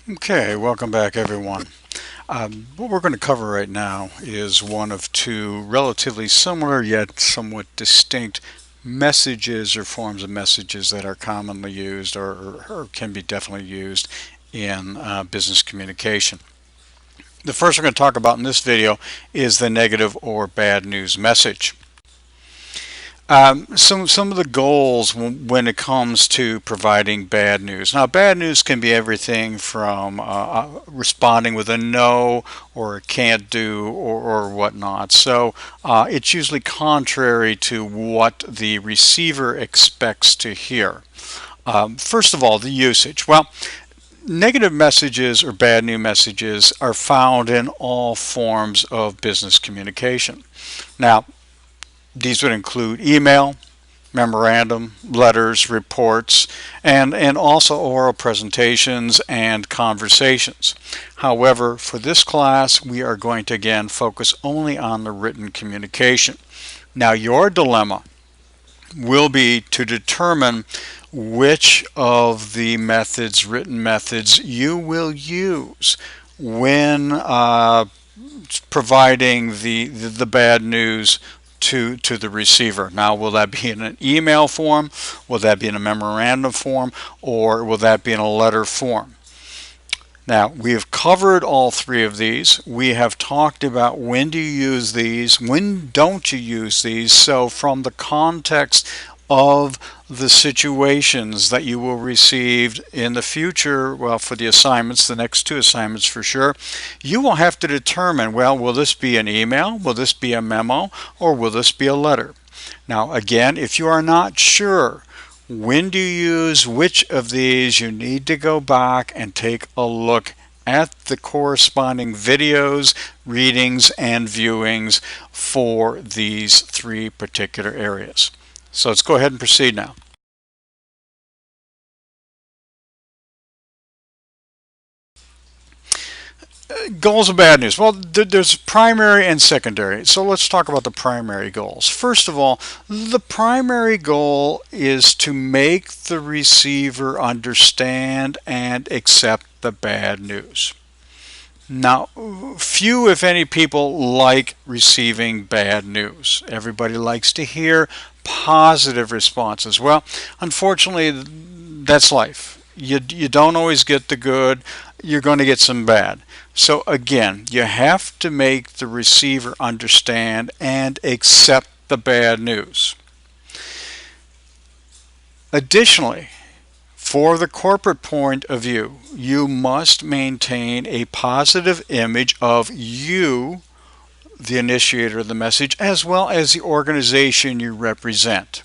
Okay, welcome back everyone. What we're going to cover right now is one of two relatively similar yet somewhat distinct messages or forms of messages that are commonly used or can be definitely used in business communication. The first we're going to talk about in this video is the negative or bad news message. Some of the goals when it comes to providing bad news. Now, bad news can be everything from responding with a no or a can't do or whatnot. So it's usually contrary to what the receiver expects to hear. First of all, the usage. Well, negative messages or bad news messages are found in all forms of business communication. Now, these would include email, memorandum, letters, reports, and also oral presentations and conversations. However, for this class, we are going to again focus only on the written communication. Now, your dilemma will be to determine which of the methods, written methods, you will use when providing the bad news to the receiver. Now, will that be in an email form? Will that be in a memorandum form? Or will that be in a letter form? Now, we have covered all three of these. We have talked about when do you use these, when don't you use these. So from the context of the situations that you will receive in the future, well, for the assignments, the next two assignments for sure, you will have to determine, well, will this be an email, will this be a memo, or will this be a letter? Now, again, if you are not sure when do you use which of these, you need to go back and take a look at the corresponding videos, readings, and viewings for these three particular areas. So let's go ahead and proceed now. Goals of bad news. Well, there's primary and secondary. So let's talk about the primary goals. First of all, the primary goal is to make the receiver understand and accept the bad news. Now, few, if any, people like receiving bad news. Everybody likes to hear positive responses. Well, unfortunately, that's life. You don't always get the good. You're going to get some bad. So again, you have to make the receiver understand and accept the bad news. Additionally, for the corporate point of view, you must maintain a positive image of you, the initiator of the message, as well as the organization you represent.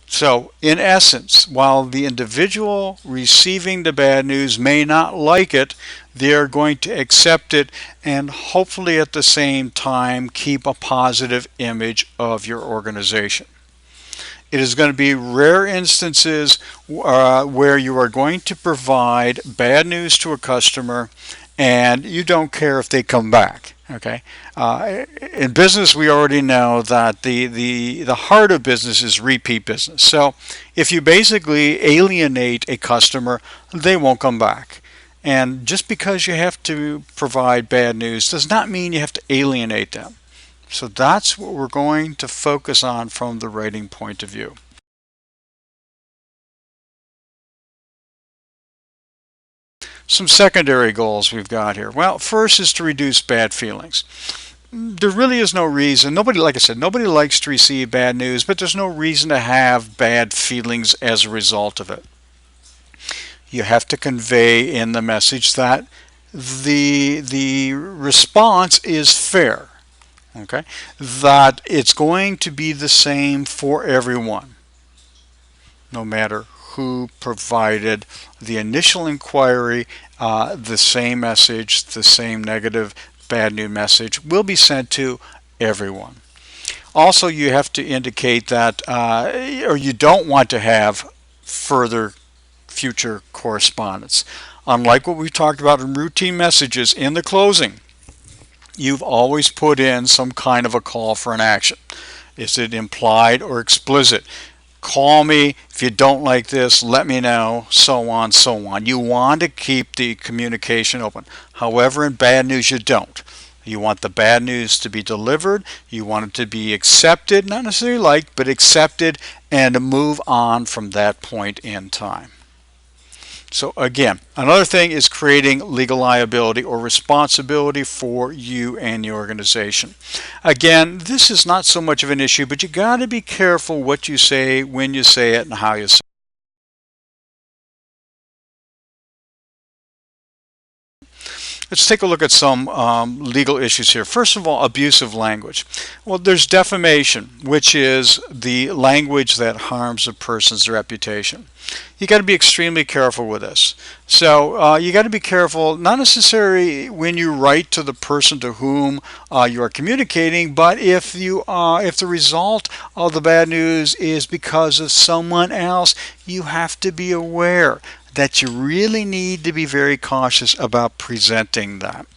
So, in essence, while the individual receiving the bad news may not like it, they are going to accept it and hopefully at the same time keep a positive image of your organization. It is going to be rare instances where you are going to provide bad news to a customer and you don't care if they come back. Okay. In business, we already know that the heart of business is repeat business. So if you basically alienate a customer, they won't come back. And just because you have to provide bad news does not mean you have to alienate them. So that's what we're going to focus on from the writing point of view. Some secondary goals we've got here. Well, first is to reduce bad feelings. There really is no reason. Nobody, like I said, nobody likes to receive bad news, but there's no reason to have bad feelings as a result of it. You have to convey in the message that the response is fair. Okay, that it's going to be the same for everyone, no matter who provided the initial inquiry. The same message, the same negative bad news message will be sent to everyone. Also, you have to indicate that or you don't want to have further future correspondence. Unlike what we talked about in routine messages in the closing, you've always put in some kind of a call for an action. Is it implied or explicit? Call me if you don't like this, let me know, so on, so on. You want to keep the communication open. However, in bad news, you don't. You want the bad news to be delivered. You want it to be accepted, not necessarily liked, but accepted, and to move on from that point in time. So again, another thing is creating legal liability or responsibility for you and the organization. Again, this is not so much of an issue, but you got to be careful what you say, when you say it, and how you say it. Let's take a look at some legal issues here. First of all, abusive language. Well, there's defamation, which is the language that harms a person's reputation. You got to be extremely careful with this. So you got to be careful, not necessarily when you write to the person to whom you are communicating, but if the result of the bad news is because of someone else, you have to be aware that you really need to be very cautious about presenting that.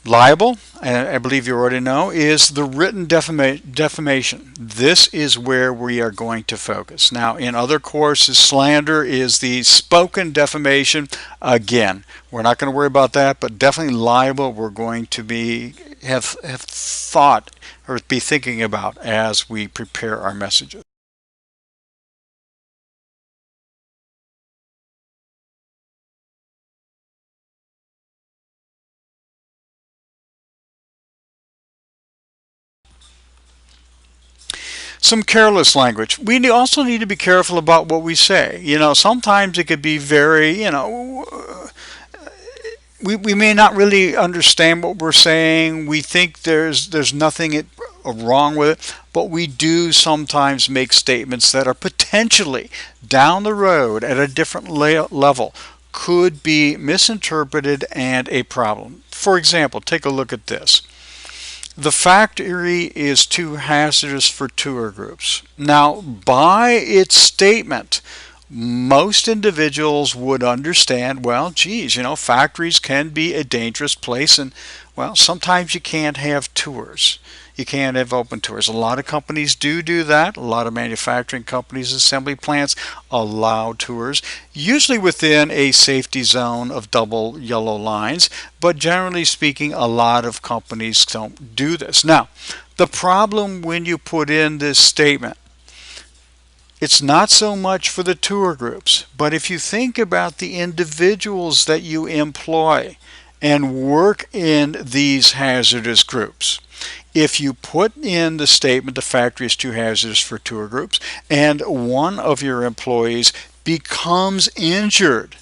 Libel, and I believe you already know, is the written defamation. This is where we are going to focus. Now, in other courses, slander is the spoken defamation. Again, we're not going to worry about that, but definitely libel we're going to have thought or be thinking about as we prepare our messages. Some careless language. We also need to be careful about what we say. Sometimes it could be very, we may not really understand what we're saying. We think there's nothing wrong with it, but we do sometimes make statements that are potentially down the road at a different level could be misinterpreted and a problem. For example, take a look at this. The factory is too hazardous for tour groups. Now, by its statement, most individuals would understand, well, geez, factories can be a dangerous place, and, well, sometimes you can't have tours. You can't have open tours. A lot of companies do that. A lot of manufacturing companies, assembly plants allow tours, usually within a safety zone of double yellow lines, but generally speaking, a lot of companies don't do this. Now, the problem when you put in this statement, it's not so much for the tour groups, but if you think about the individuals that you employ and work in these hazardous groups, if you put in the statement the factory is too hazardous for tour groups and one of your employees becomes injured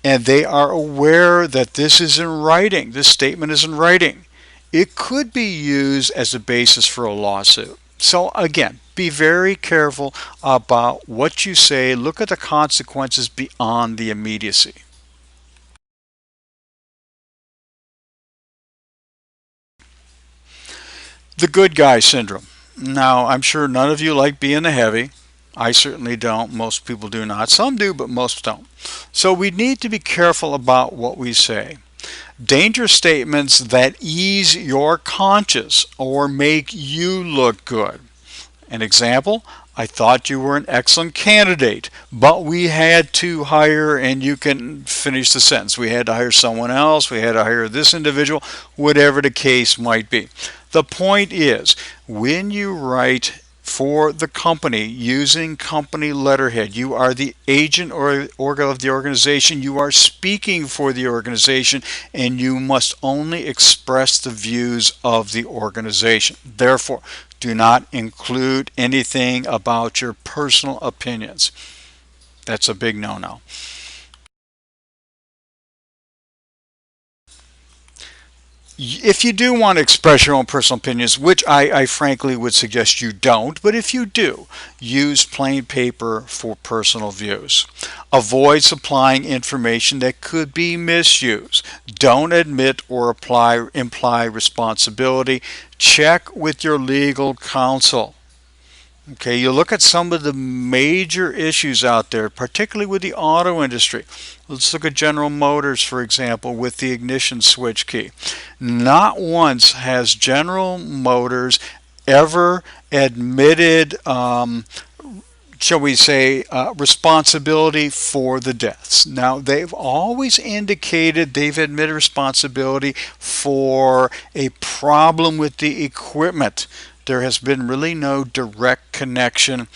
and they are aware that this is in writing, this statement is in writing, it could be used as a basis for a lawsuit. So again, be very careful about what you say. Look at the consequences beyond the immediacy. The good guy syndrome. Now, I'm sure none of you like being the heavy. I certainly don't. Most people do not. Some do, but most don't. So we need to be careful about what we say. Dangerous statements that ease your conscience or make you look good. An example, I thought you were an excellent candidate, but we had to hire, and you can finish the sentence. We had to hire someone else, we had to hire this individual, whatever the case might be. The point is, when you write for the company using company letterhead, you are the agent or of the organization, you are speaking for the organization, and you must only express the views of the organization. Therefore, do not include anything about your personal opinions. That's a big no-no. If you do want to express your own personal opinions, which I frankly would suggest you don't, but if you do, use plain paper for personal views. Avoid supplying information that could be misused. Don't admit or imply responsibility. Check with your legal counsel. Okay, you look at some of the major issues out there, particularly with the auto industry. Let's look at General Motors, for example, with the ignition switch key. Not once has General Motors ever admitted shall we say, responsibility for the deaths. Now, they've always indicated they've admitted responsibility for a problem with the equipment. There has been really no direct connection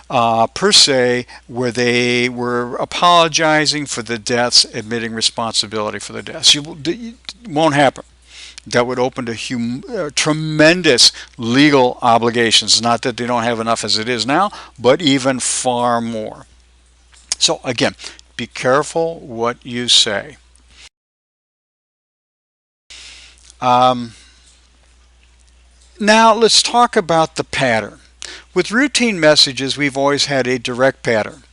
per se where they were apologizing for the deaths, admitting responsibility for the deaths. It won't happen. That would open to tremendous legal obligations. Not that they don't have enough as it is now, but even far more. So again, be careful what you say. Now let's talk about the pattern. With routine messages, we've always had a direct pattern.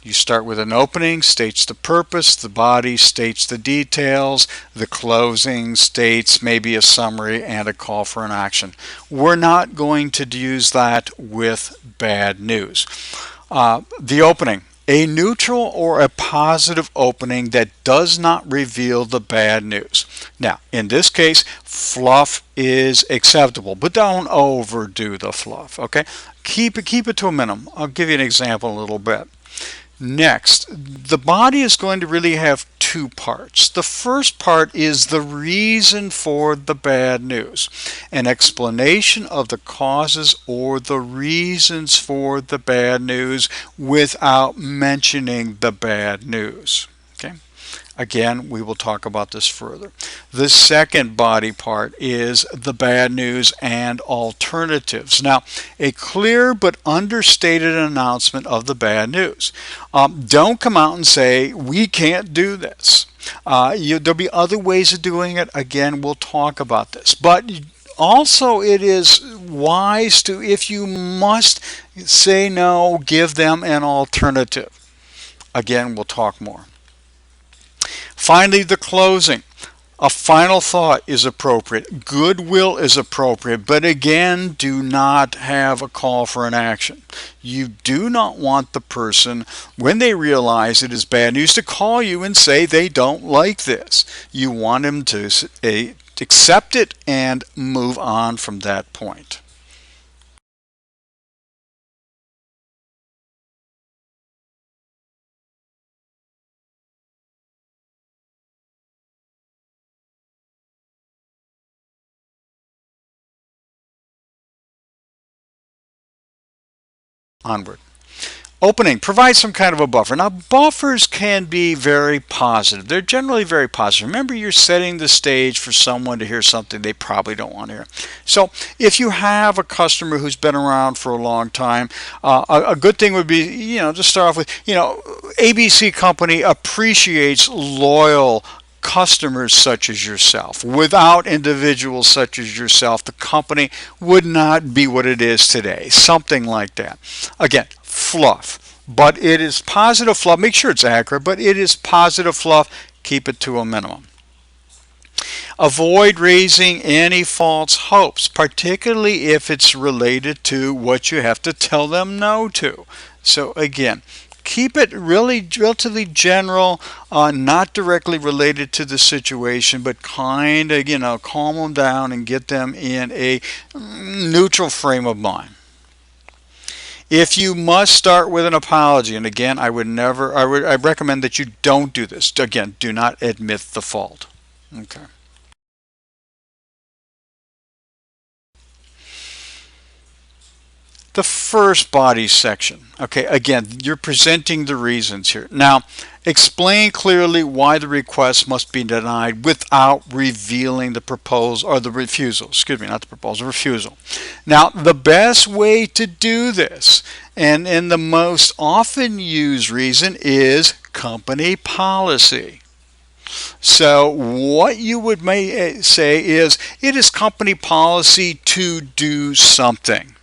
You start with an opening, states the purpose, the body states the details, the closing states maybe a summary and a call for an action. We're not going to use that with bad news. The opening, a neutral or a positive opening that does not reveal the bad news. Now, in this case, fluff is acceptable, but don't overdo the fluff, okay? Keep it to a minimum. I'll give you an example in a little bit. Next, the body is going to really have two parts. The first part is the reason for the bad news, an explanation of the causes or the reasons for the bad news without mentioning the bad news. Okay? Again, we will talk about this further. The second body part is the bad news and alternatives. Now, a clear but understated announcement of the bad news. Don't come out and say, we can't do this. There'll be other ways of doing it. Again, we'll talk about this. But also, it is wise to, if you must say no, give them an alternative. Again, we'll talk more. Finally, the closing. A final thought is appropriate. Goodwill is appropriate, but again, do not have a call for an action. You do not want the person, when they realize it is bad news, to call you and say they don't like this. You want them to accept it and move on from that point. Onward. Opening, provide some kind of a buffer. Now, buffers can be very positive. They're generally very positive. Remember, you're setting the stage for someone to hear something they probably don't want to hear. So, if you have a customer who's been around for a long time, a good thing would be, to start off with, ABC Company appreciates loyal customers such as yourself. Without individuals such as yourself, the company would not be what it is today. Something like that. Again, fluff. But it is positive fluff. Make sure it's accurate, but it is positive fluff. Keep it to a minimum. Avoid raising any false hopes, particularly if it's related to what you have to tell them no to. So again, keep it really relatively general, not directly related to the situation, but kind of, calm them down and get them in a neutral frame of mind. If you must start with an apology, and again, I recommend that you don't do this. Again, do not admit the fault. Okay. The first body section. Okay, again, you're presenting the reasons here. Now, explain clearly why the request must be denied without revealing the proposal or the refusal. Excuse me, not the proposal, refusal. Now, the best way to do this, and the most often used reason, is company policy. So what you would say is, it is company policy to do something.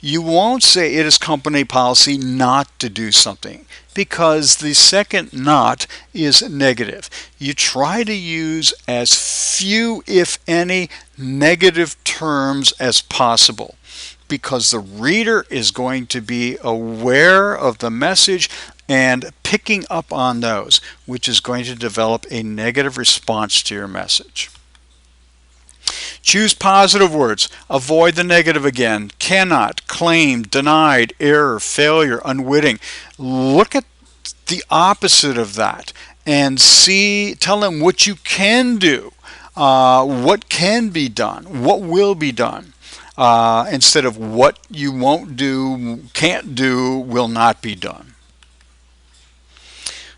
You won't say it is company policy not to do something, because the second not is negative. You try to use as few, if any, negative terms as possible, because the reader is going to be aware of the message and picking up on those, which is going to develop a negative response to your message. Choose positive words. Avoid the negative again. Cannot, claim, denied, error, failure, unwitting. Look at the opposite of that and tell them what you can do, what can be done, what will be done, instead of what you won't do, can't do, will not be done.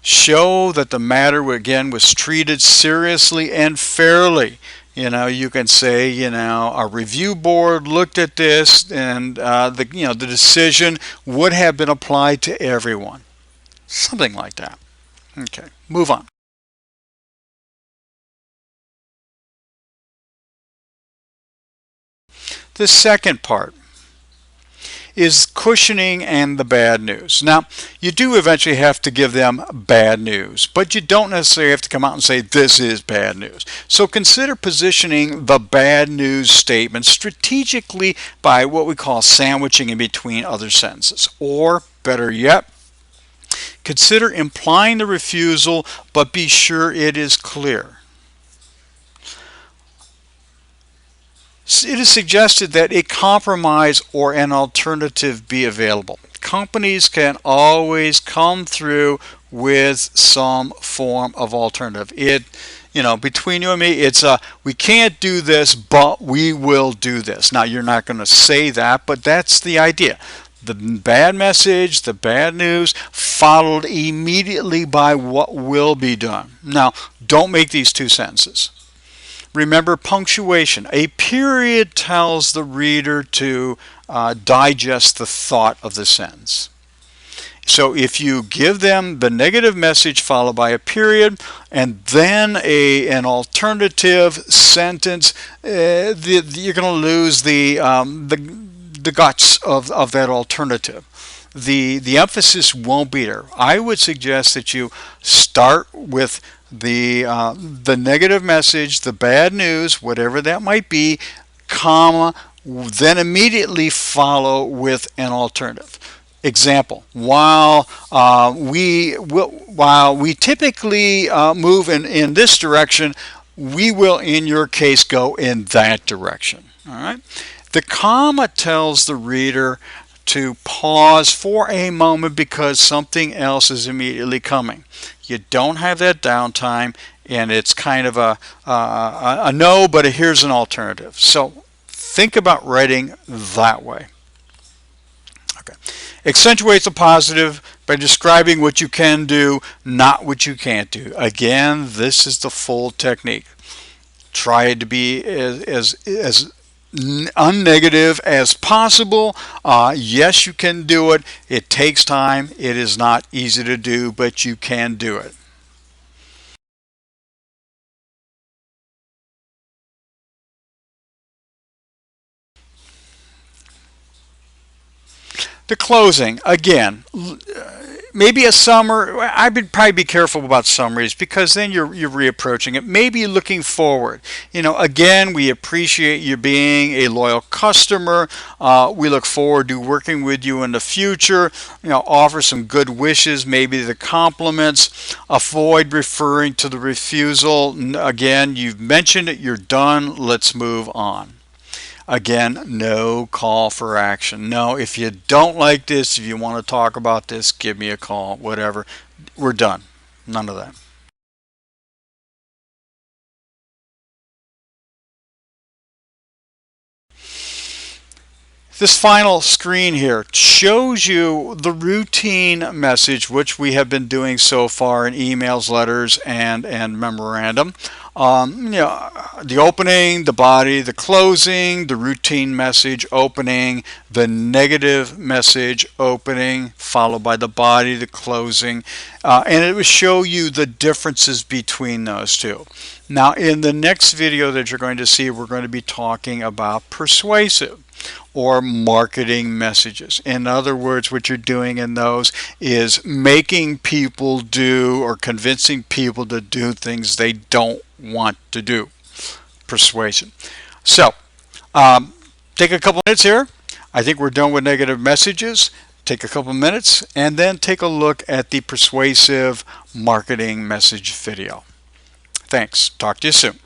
Show that the matter, again, was treated seriously and fairly. You can say, a review board looked at this, and the decision would have been applied to everyone. Something like that. Okay, move on. The second part is cushioning and the bad news. Now, you do eventually have to give them bad news, but you don't necessarily have to come out and say this is bad news. So consider positioning the bad news statement strategically by what we call sandwiching in between other sentences. Or, better yet, consider implying the refusal, but be sure it is clear. It is suggested that a compromise or an alternative be available. Companies can always come through with some form of alternative. Between you and me, it's we can't do this, but we will do this. Now, you're not going to say that, but that's the idea. The bad message, the bad news, followed immediately by what will be done. Now, don't make these two sentences. Remember punctuation. A period tells the reader to digest the thought of the sentence. So if you give them the negative message followed by a period and then an alternative sentence, you're going to lose the guts of that alternative. The emphasis won't be there. I would suggest that you start with the negative message, the bad news, whatever that might be, comma, then immediately follow with an alternative. Example: while we typically move in this direction, we will in your case go in that direction. All right. The comma tells the reader to pause for a moment because something else is immediately coming. You don't have that downtime, and it's kind of a no, but here's an alternative. So think about writing that way. Okay. Accentuate the positive by describing what you can do, not what you can't do. Again, this is the full technique. Try to be as unnegative as possible. Yes, you can do it. It takes time. It is not easy to do, but you can do it. The closing, again, maybe a summary. I would probably be careful about summaries because then you're reapproaching it. Maybe looking forward. Again, we appreciate you being a loyal customer. We look forward to working with you in the future. Offer some good wishes, maybe the compliments. Avoid referring to the refusal. Again, you've mentioned it. You're done. Let's move on. Again, no call for action. No, if you don't like this, if you want to talk about this, give me a call, whatever. We're done. None of that. This final screen here shows you the routine message, which we have been doing so far in emails, letters, and memorandum. The opening, the body, the closing, the routine message opening, the negative message opening, followed by the body, the closing, and it will show you the differences between those two. Now, in the next video that you're going to see, we're going to be talking about persuasive or marketing messages. In other words, what you're doing in those is making people do or convincing people to do things they don't want to do. Persuasion. So, take a couple minutes here. I think we're done with negative messages. Take a couple minutes and then take a look at the persuasive marketing message video. Thanks. Talk to you soon.